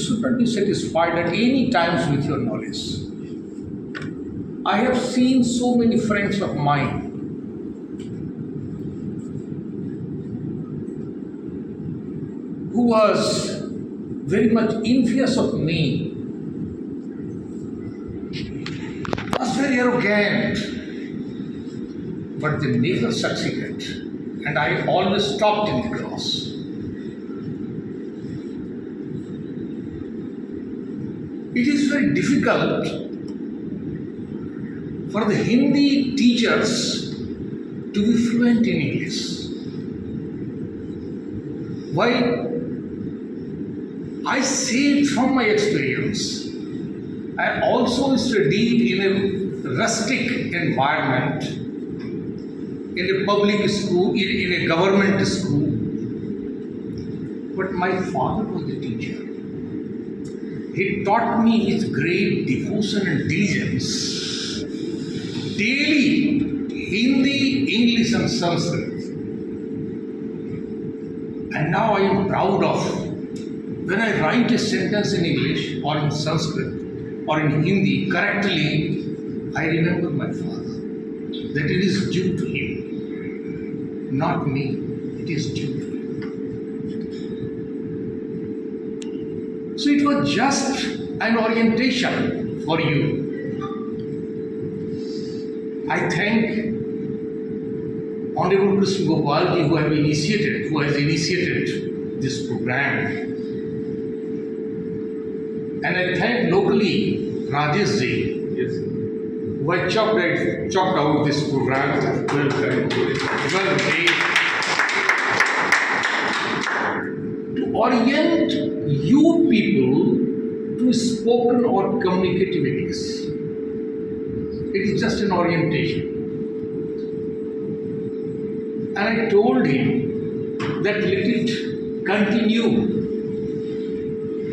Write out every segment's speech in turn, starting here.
should not be satisfied at any times with your knowledge. I have seen so many friends of mine who was very much envious of me, was very arrogant, but they never succeeded, and I always stopped in the class. It is very difficult for the Hindi teachers to be fluent in English. Why? I say it from my experience. I also studied in a rustic environment, in a public school, in a government school. But my father was a teacher. He taught me with great devotion and diligence. Daily, Hindi, English and Sanskrit. And now I am proud of, when I write a sentence in English or in Sanskrit or in Hindi correctly, I remember my father, that it is due to him, not me, it is due to him. So it was just an orientation for you. I thank Honorable Krishna Gopalji who has initiated this program. And I thank locally Rajesh ji, yes, who had chopped out this program. Well made. To orient you people to spoken or communicative English. It is just an orientation. And I told him that let it continue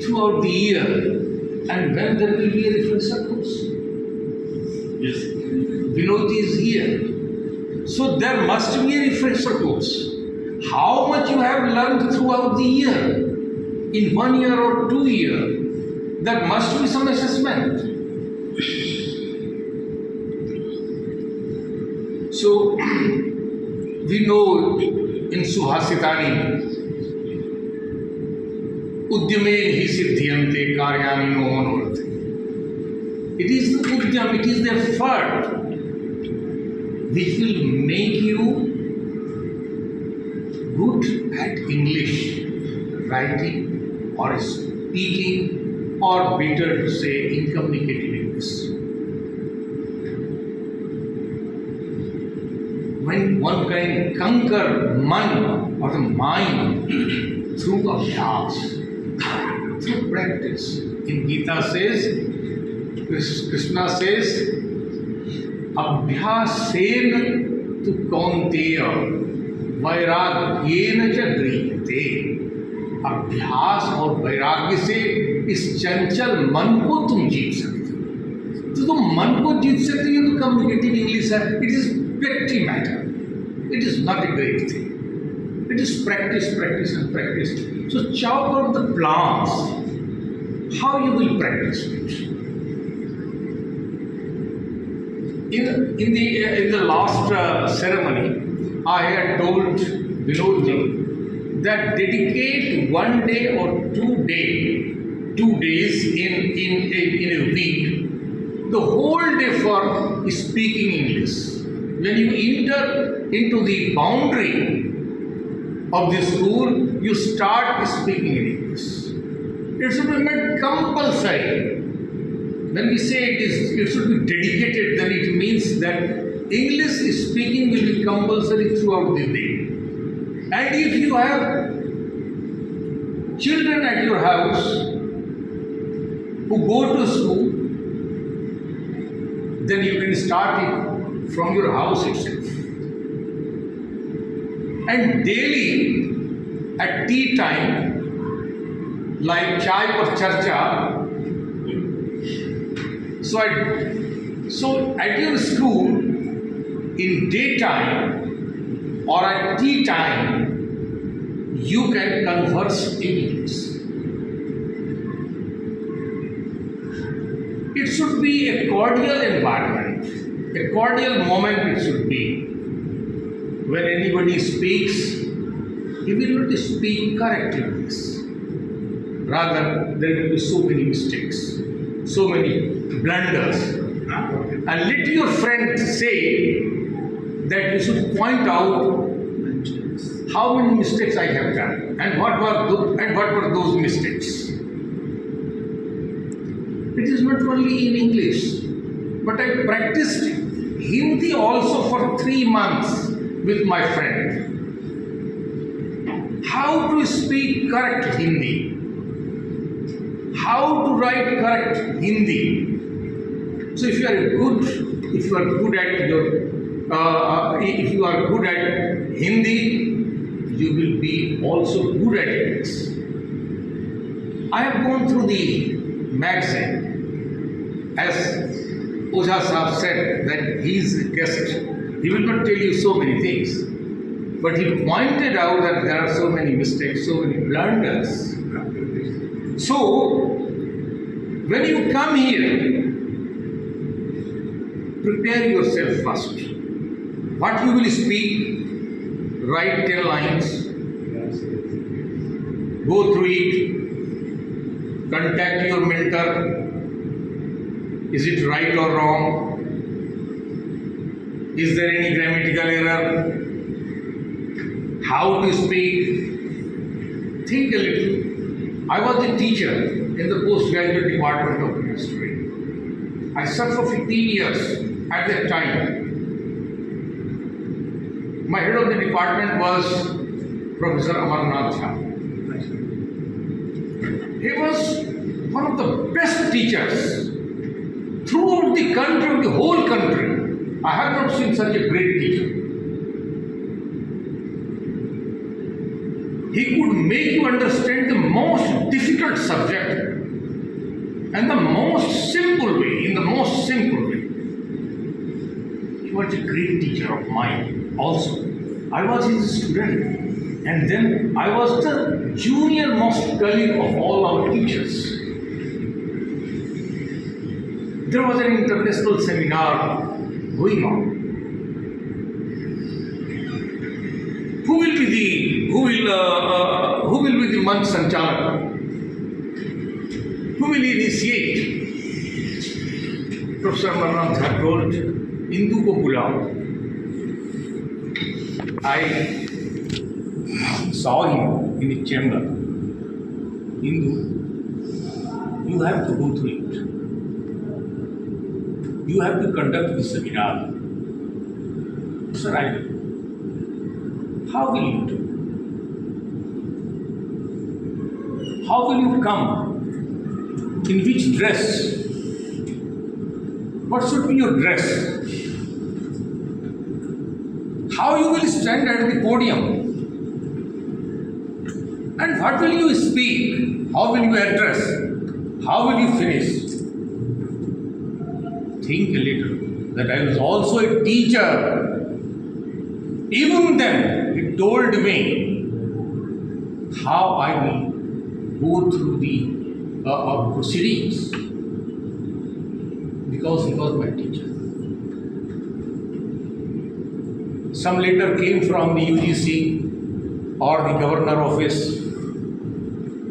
throughout the year, and when there will be a refresher course. Yes. Vinodji is here. So there must be a refresher course. How much you have learned throughout the year, in 1 year or 2 years, there must be some assessment. So, we know in Suhasitani, Udyame hi siddhyante karyani no manorathe. It is the Udyam, it is the effort which will make you good at English, writing or speaking, or better to say in communicative English. When one can conquer man or the mind through abhyas, through practice. In Gita says, Krishna says, abhyasena tu kaunteya वैराग्येन च गृह्यते. अभ्यास और वैराग्य से इस चंचल मन को तुम जीत सकते हो. तो तुम मन को जीत सकते हो तो कम्युनिकेटिव इंग्लिश है. It is petty matter. It is not a great thing. It is practice, practice and practice. So chalk out the plans, how you will practice it. In the last ceremony, I had told Vinodji that dedicate 1 day or 2 days in a week, the whole day for speaking English. When you enter into the boundary of the school, you start speaking in English. It should be made compulsory. When we say it should be dedicated, then it means that English speaking will be compulsory throughout the day. And if you have children at your house who go to school, then you can start it from your house itself. And daily at tea time, like chai or charcha, so at your school, in daytime or at tea time, you can converse in English. should be a cordial environment, a cordial moment it should be. When anybody speaks, he will not speak correctly. Rather, there will be so many mistakes, so many blunders. And let your friend say that you should point out how many mistakes I have done and what were those mistakes. It is not only in English, but I practiced Hindi also for 3 months with my friend. How to speak correct Hindi, how to write correct Hindi. So if you are good at Hindi, you will be also good at English. I have gone through the magazine. As Oja Sahab said that he is a guest, he will not tell you so many things. But he pointed out that there are so many mistakes, so many blunders. So, when you come here, prepare yourself first. What you will speak, write 10 lines, go through it, contact your mentor. Is it right or wrong? Is there any grammatical error? How to speak? Think a little. I was a teacher in the postgraduate department of history. I served for 15 years at that time. My head of the department was Professor Amarnath Jha. He was one of the best teachers throughout the country, the whole country. I have not seen such a great teacher. He could make you understand the most difficult subject and the most simple way, in the most simple way. He was a great teacher of mine also. I was his student, and then I was the junior most colleague of all our teachers. There was an international seminar going on. Who will be the month sanchalak? Who will initiate? Professor Amarnath had told Indu ko bulao. I saw him in the chamber. Indu, you have to go through it. You have to conduct the seminar. Sir, I will. How will you do? How will you come? In which dress? What should be your dress? How you will stand at the podium? And what will you speak? How will you address? How will you finish? Think a little that I was also a teacher. Even then, he told me how I will go through the proceedings because he was my teacher. Some letter came from the UGC or the governor office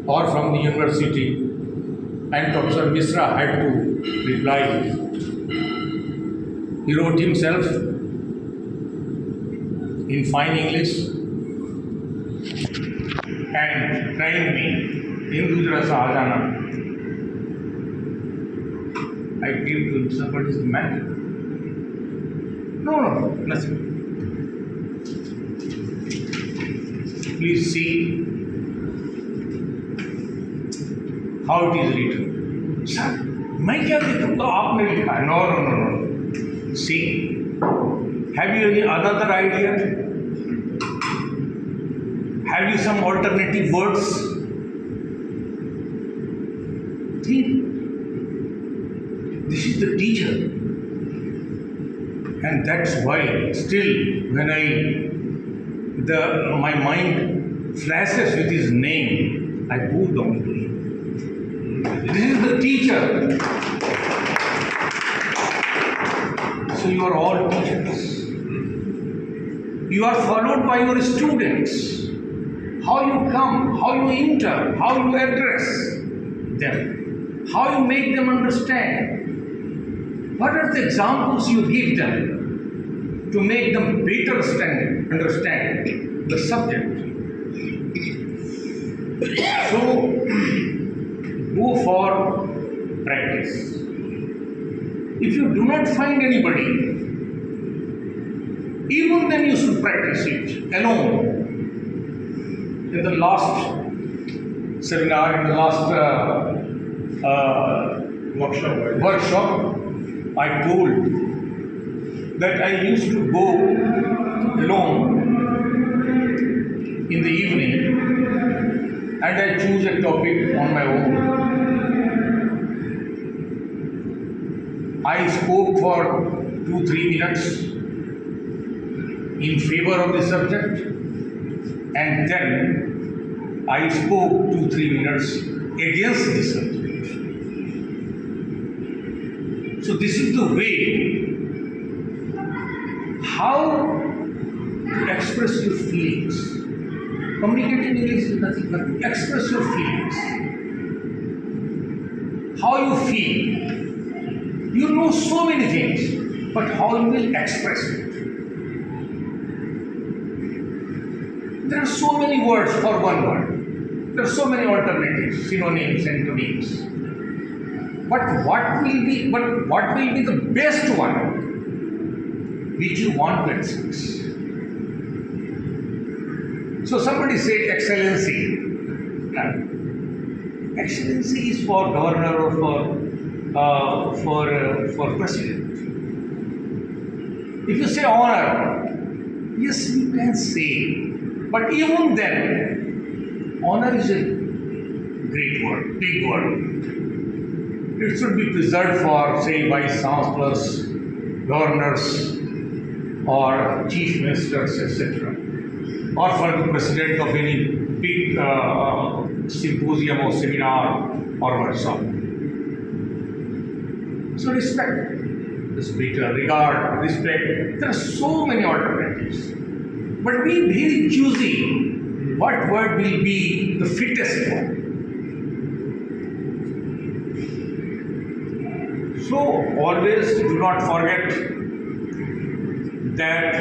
or from the university, and Professor Misra had to reply. He wrote himself in fine English and trained me. Indu jara sa aa jana. I gave to him, sir, what is the matter? No, nothing. Please see how it is written. Sir, मैं क्या देखूँ तो आपने लिखा है. No. See, have you any another idea? Have you some alternative words? Think. This is the teacher. And that's why still when my mind flashes with his name, I bow down to him. This is the teacher. So you are all teachers. You are followed by your students. How you come, how you enter, how you address them, how you make them understand. What are the examples you give them to make them better understand the subject? So, go for practice. If you do not find anybody, even then you should practice it alone. In the last seminar, in the last workshop, I told that I used to go alone in the evening and I choose a topic on my own. I spoke for 2-3 minutes in favor of the subject, and then I spoke 2-3 minutes against the subject. So this is the way how to express your feelings. Communicating English is nothing but to express your feelings. How you feel. You know so many things, but how you will express it. There are so many words for one word. There are so many alternatives, synonyms, antonyms. But what will be the best one which you want to express? So somebody said excellency. Excellency is for governor or for president. If you say honor, yes, you can say. But even then, honor is a great word, big word. It should be preserved for, say, vice chancellors, governors, or chief ministers, etc., or for the president of any big symposium or seminar or workshop. So respect is better, regard, respect. There are so many alternatives. But be very choosy what word will be the fittest one. So always do not forget that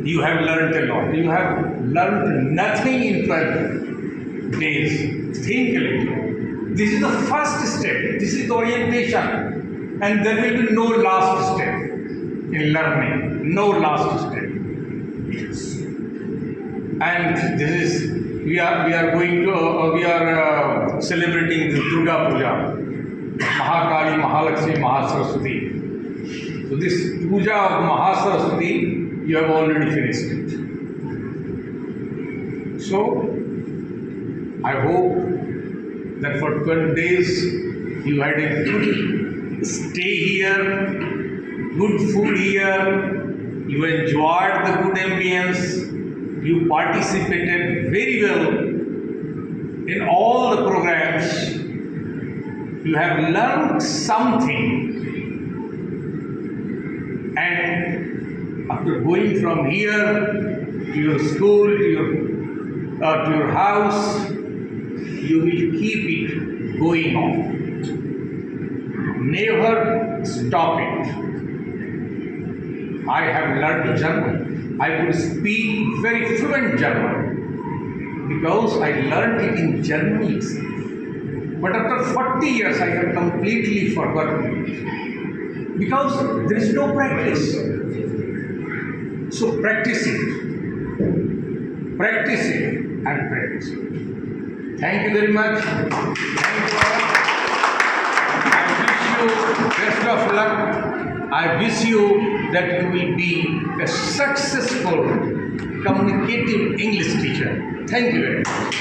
you have learned a lot. You have learned nothing in 12 days. Think a little. This is the first step. This is the orientation. And there will be no last step in learning. No last step. And this is we are celebrating the Durga Puja, Mahakali, Mahalakshmi, Mahasaraswati. So this Puja of Mahasaraswati, you have already finished it. So I hope that for 12 days you had a good stay here, good food here. You enjoyed the good ambience, you participated very well in all the programs, you have learned something, and after going from here to your school, to your house, you will keep it going on. Never stop it. I have learned German. I could speak very fluent German because I learned it in Germany itself. But after 40 years, I have completely forgotten it because there is no practice. So practice it. Practice it and practice it. Thank you very much. Thank you all. I wish you best of luck. I wish you that you will be a successful communicative English teacher. Thank you very much.